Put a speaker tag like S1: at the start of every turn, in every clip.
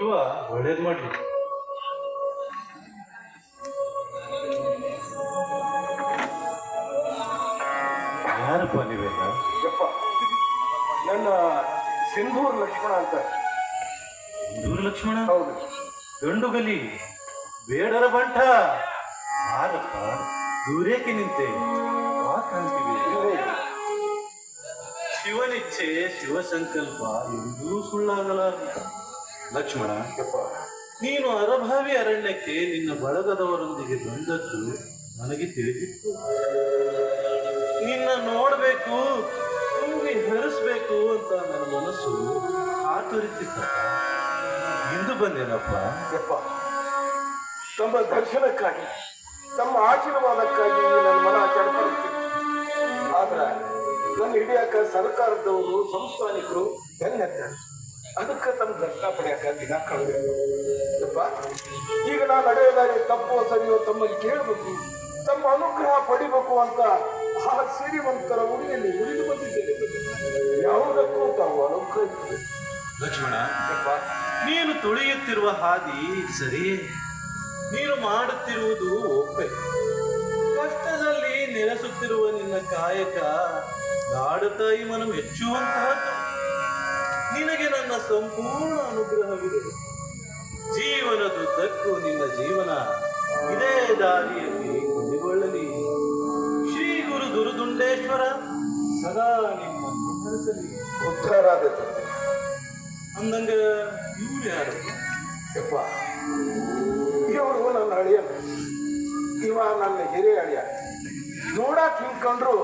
S1: ಶಿವ ಒಳ್ಳೇದ್ ಮಾಡ್ಲಿ. ಯಾರಪ್ಪ ನೀವೆಲ್ಲ?
S2: ಯಪ್ಪ, ನನ್ನ ಸಿಂಧೂರ್ ಲಕ್ಷ್ಮಣ ಅಂತ.
S1: ಸಿಂಧೂರ್ ಲಕ್ಷ್ಮಣ?
S2: ಹೌದು.
S1: ಗಂಡುಗಲಿ ಬೇಡರ ಬಂಟ. ಯಾರಪ್ಪ ದೂರೇಕೆ ನಿಂತೆ? ಕಾಣ್ತೀವಿ. ಶಿವನಿಚ್ಛೆ ಶಿವ ಸಂಕಲ್ಪ ಎಂದೂ ಸುಳ್ಳಾಗಲ್ಲ. ಲಕ್ಷ್ಮಣ, ನೀನು ಅರಭಾವಿ ಅರಣ್ಯಕ್ಕೆ ನಿನ್ನ ಬಳಗದವರೊಂದಿಗೆ ಬಂದದ್ದು ನನಗೆ ತಿಳಿದಿತ್ತು. ನಿನ್ನ ನೋಡಬೇಕು, ತುಂಬಿ ಹರಿಸ್ಬೇಕು ಅಂತ ನನ್ನ ಮನಸ್ಸು ಆತುರಿತಿತ್ತ. ಇಂದು ಬಂದೇನಪ್ಪ.
S2: ಯಪ್ಪ, ತಮ್ಮ ದರ್ಶನಕ್ಕಾಗಿ, ತಮ್ಮ ಆಶೀರ್ವಾದಕ್ಕಾಗಿ ನನ್ನ ಮನ ಚಡಪಡಿಸ್ತಿತ್ತು. ಆದ್ರೆ ನನ್ನ ಹಿಡಿಯಕ ಸರ್ಕಾರದವರು, ಸಂಸ್ಥಾನಿಕರು ಬೆನ್ನತ್ತಾರೆ. ಅದಕ್ಕೆ ತಮ್ಮ ದರ್ಶನ ಪಡೆಯಕ ದಿನ ಕಳೆದ. ಯಪ್ಪ, ಈಗ ನಾನು ನಡೆಯೋದಾರಿ ತಪ್ಪೋ ಸರಿಯೋ ತಮ್ಮಲ್ಲಿ ಕೇಳಬೇಕು, ತಮ್ಮ ಅನುಗ್ರಹ ಪಡಿಬೇಕು ಅಂತ ಆ ಸಿರಿವಂತರ ಉಡಿಯಲ್ಲಿ ಉಳಿದು ಬಂದಿದ್ದೇನೆ. ಯಾವುದಕ್ಕೂ ತಾವು ಅನುಗ್ರಹಿಸಿದೆ.
S1: ಲಕ್ಷ್ಮಣ, ನೀನು ತುಳಿಯುತ್ತಿರುವ ಹಾದಿ ಸರಿಯೇ. ನೀನು ಮಾಡುತ್ತಿರುವುದು ಒಪ್ಪೆ. ಕಷ್ಟದಲ್ಲಿ ನೆಲೆಸುತ್ತಿರುವ ನಿನ್ನ ಕಾಯಕ ನಾಡುತ್ತಾಯಿ ಮನ ಮೆಚ್ಚುವಂತಹದ್ದು. ನಿನಗೆ ನನ್ನ ಸಂಪೂರ್ಣ ಅನುಗ್ರಹವಿದೆ. ಜೀವನದುದ್ದಕ್ಕೂ ನಿನ್ನ ಜೀವನ ಇದೇ ದಾರಿಯಲ್ಲಿ ಕೊನೆಗೊಳ್ಳಲಿ. ಶ್ರೀ ಗುರು ದುರುದುಂಡೇಶ್ವರ ಸದಾ ನಿಮ್ಮನ್ನು ಹರಿಸಲಿ.
S2: ಉದ್ಧಾರಾದ
S1: ಅಂದಂಗ ಇವ್ರು ಯಾರು?
S2: ಯಪ್ಪ, ಇವರು ನನ್ನ ಅಳಿಯ. ಇವ ನನ್ನ ಹಿರಿಯ ಅಳಿಯ. ನೋಡಾಕ್ ಹಿಂಕೊಂಡ್ರು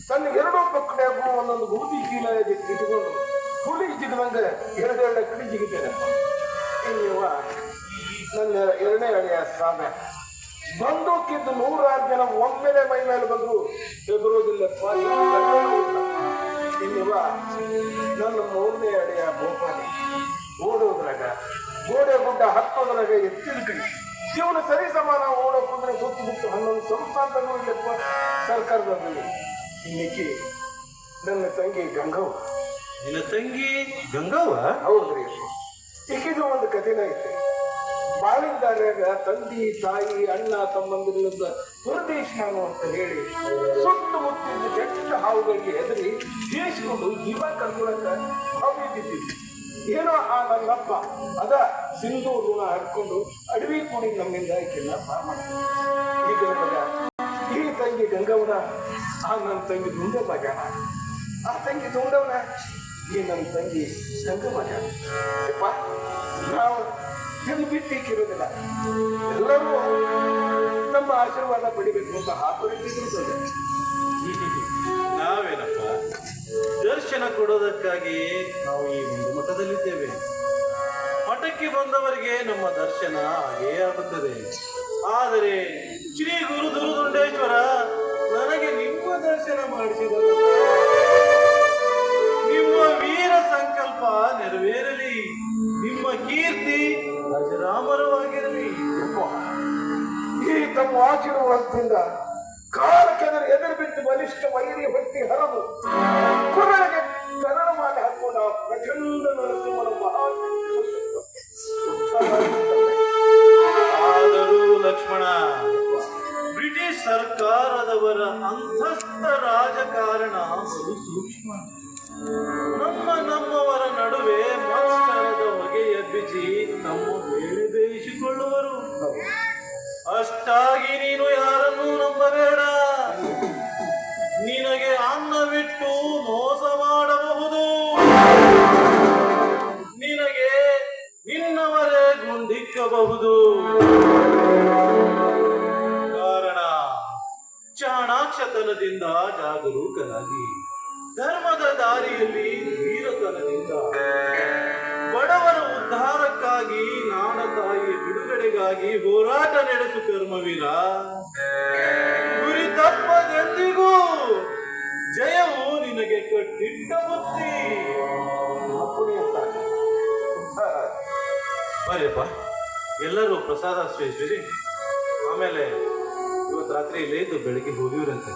S2: ತನ್ನ ಎರಡೂ ಪಕ್ಕಡೆಗೂ ಒಂದೊಂದು ಬೂದಿ ಕೀಲ ಇಟ್ಕೊಂಡು ಹುಳಿ ಜಿಗದಂಗೆ ಎರಡೆರಡು ಕಡಿ ಜಿಗಿತೇನಪ್ಪ. ಇನ್ನಿವ ನನ್ನ ಎರಡನೇ ಅಳಿಯ ಸಾಮ. ಬಂದೂಕಿದ್ದು 106 ಜನ ಒಮ್ಮೆಲೆ ಮೈ ಮೇಲೆ ಬಂದ್ರು ಹೆದರೋದಿಲ್ಲಪ್ಪ. ಇನ್ನಿವ ನನ್ನ 3ನೇ ಅಳಿಯ ಗೋಪಾಲಿ. ಓಡೋದ್ರಾಗ, ಗೋಡೆ ಗುಡ್ಡ ಹತ್ತೋದ್ರಾಗ ಎತ್ತಿದ ಕೈ. ಇವನು ಸರಿ ಸಮಾನ ಓಡೋಕಂದ್ರೆ ಸುತ್ತು ಬಿಟ್ಟು 11 ಸಂಸ್ಥಾನಗಳು ಇಲ್ಲಪ್ಪ ಸರ್ಕಾರದಲ್ಲಿ. ಇನ್ನಿಕ್ಕಿ ನನ್ನ ತಂಗಿ ಗಂಗವ್ವ.
S1: ನಿನ್ನ ತಂಗಿ ಗಂಗವ್ವ?
S2: ಹೌದ್ರಿ. ಈಗಿದು ಒಂದು ಕಥೆನ ಐತೆ. ಬಾಳಿಂದಾರ್ಯಾಗ ತಂದೆ, ತಾಯಿ, ಅಣ್ಣ, ತಮ್ಮಂದಿರಿಂದ ಪರದೇಶ ನಾನು ಅಂತ ಹೇಳಿ ಸುತ್ತಮುತ್ತಿನ ಕೆಟ್ಟ ಹಾವುಗಳಿಗೆ ಹೆದರಿ ಜೀವಿಸಿಕೊಂಡು ಜೀವ ಕರ್ಕೊಳಕ ಹಾವು ಬಿದ್ದಿದ್ವಿ. ಏನೋ ಆ ನನ್ನಪ್ಪ ಅದ ಸಿಂಧೂರನ್ನ ಹಡ್ಕೊಂಡು ಅಡವಿ ಕೂಡಿ ನಮ್ಮಿಂದ ಆಯ್ಕೆಲ್ಲ ಮಾಡ್ತಾರೆ. ಈಗ ನನಗ ಈ ತಂಗಿ ಗಂಗವ್ವನ, ಆ ನನ್ನ ತಂಗಿ ದುಂಡವ್ವ ಜಾಣ, ಆ ತಂಗಿ ದುಂಡವ್ನ, ಈ ನನ್ನ ತಂಗಿ ಗಂಗವ್ವ ಜಾಣ. ಯಪ್ಪ, ನಾವು ಇದು ಬಿಟ್ಟಿಕ್ಕಿರೋದಿಲ್ಲ. ಎಲ್ಲರೂ ನಮ್ಮ ಆಶೀರ್ವಾದ ಪಡಿಬೇಕು ಅಂತ ಆಪರಿಸಿದ್ರು.
S1: ನಾವೇನಪ್ಪ, ದರ್ಶನ ಕೊಡೋದಕ್ಕಾಗಿ ನಾವು ಈ ಒಂದು ಮಠದಲ್ಲಿದ್ದೇವೆ. ಮಠಕ್ಕೆ ಬಂದವರಿಗೆ ನಮ್ಮ ದರ್ಶನ ಹಾಗೇ ಆಗುತ್ತದೆ. ಆದರೆ ಶ್ರೀ ಗುರು ದುರುದುಂಡೇಶ್ವರ ನನಗೆ ನಿಮ್ಮ ದರ್ಶನ ಮಾಡಿಸಿದರು. ನಿಮ್ಮ ವೀರ ಸಂಕಲ್ಪ ನೆರವೇರಲಿ. ನಿಮ್ಮ ಕೀರ್ತಿ ಅಜರಾಮರವಾಗಿರಲಿ.
S2: ಈ ತಮ್ಮ ಆಶೀರ್ವಾದದಿಂದ ಕಾಲಕ್ಕೆದರ ಎದುರು ಬಿದ್ದು ಬಲಿಷ್ಠ ವೈರಿ ಹೊತ್ತಿ ಹರದು ಕುರಳಿಗೆ ಕನ್ನಡ ಮಾಡಿ ಹಾಕೊಂಡ ಪ್ರಚಂಡ ನರಸಿಂಹನ
S1: ಆದರೂ ಲಕ್ಷ್ಮಣ, ಬ್ರಿಟಿಷ್ ಸರ್ಕಾರದವರ ಅಂತಸ್ಥ ರಾಜಕಾರಣ ಬಹು ಸೂಕ್ಷ್ಮ. ನಮ್ಮವರ ನಡುವೆ ಮತ್ಸರದ ಹೊಗೆ ಎಬ್ಬಿಸಿ ತಮ್ಮ ಬೇಳೆ ಬೇಯಿಸಿಕೊಳ್ಳುವರು. ಅಷ್ಟಾಗಿ ನೀನು ಯಾರನ್ನೂ ನಂಬಬೇಡ. ನಿನಗೆ ಅನ್ನವಿಟ್ಟು ಮೋಸ ಮಾಡಬಹುದು. ನಿನಗೆ ನಿನ್ನವರೇ ಗುಂಡಿಕ್ಕಬಹುದು. ಕಾರಣ ಚಾಣಾಕ್ಷತನದಿಂದ ಜಾಗರೂಕನಾಗಿ, ಧರ್ಮದ ದಾರಿಯಲ್ಲಿ ವೀರತನದಿಂದ, ಬಡವರ ಉದ್ಧಾರಕ್ಕಾಗಿ, ನಾಡ ತಾಯಿಯ ಬಿಡುಗಡೆಗಾಗಿ ಹೋರಾಟ ನಡೆಸು ಕರ್ಮವೀರ. ಗುರಿ ತಪ್ಪದೆಂದಿಗೂ ಜಯವು ನಿನಗೆ ಕಟ್ಟಿಟ್ಟ ಬುತ್ತಿ. ಬರೆಯಪ್ಪ, ಎಲ್ಲರೂ ಪ್ರಸಾದ ಸ್ವೀಕರಿಸಿ ಆಮೇಲೆ ಇವತ್ತು ರಾತ್ರಿ ಇಲ್ಲೇ ಇದ್ದು ಬೆಳಿಗ್ಗೆ ಹೋಗಿವ್ರಂತೆ.